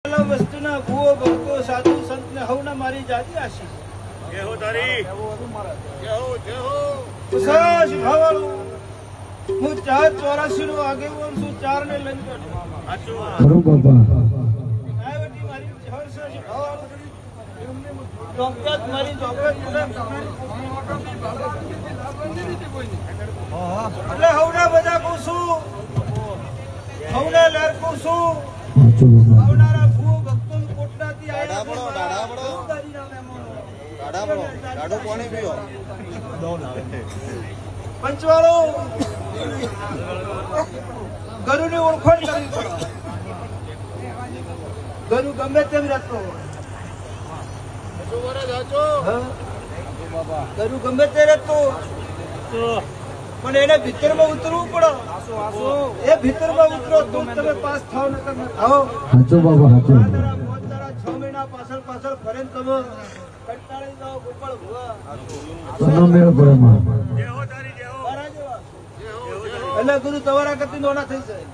વસ્તુના ભૂવો ભક્તો સાધુ સંતને હવના મારી જાતિ આશી જય હો તારી જય હો ઉસાશ ભાવાળું હું 484 નો આગેવાન છું 4 ને લઈને બેઠો સાચું બાબા આયવટી મારી હરસાશ ભાવાળું ચોકત મારી ચોકત એટલે હવના બધા કહું છું હવના લેર કહું છું સાચું બાબા આવનારા ભૂવો ભક્તોને કોટડાથી આયા દાડો પાણી પીઓ પંચવાળો ગરુની ઓળખાણ કરવી પડે. ગરુ ગમે તેમ રહેતો હોય. હા? ગરુ ગમે તે રહેતો પણ એને ભીતરમાં ઉતરવું પડે. એ ભીતરમાં ઉતરો તો તમે પાસ થાવ નકર ન થાવ. સાચું બાબા સાચું આ તારા મોત તારા 6 મહિના પાછળ પાછળ ફરે ને તમે કંટાળી જાઓ ગોપાળ ભુવા. તનો મેળ પડે માં જય હો તારી જય હો તારા જેવા. એટલે ગુરુ તમારા કરતી નોના થઈ જાય.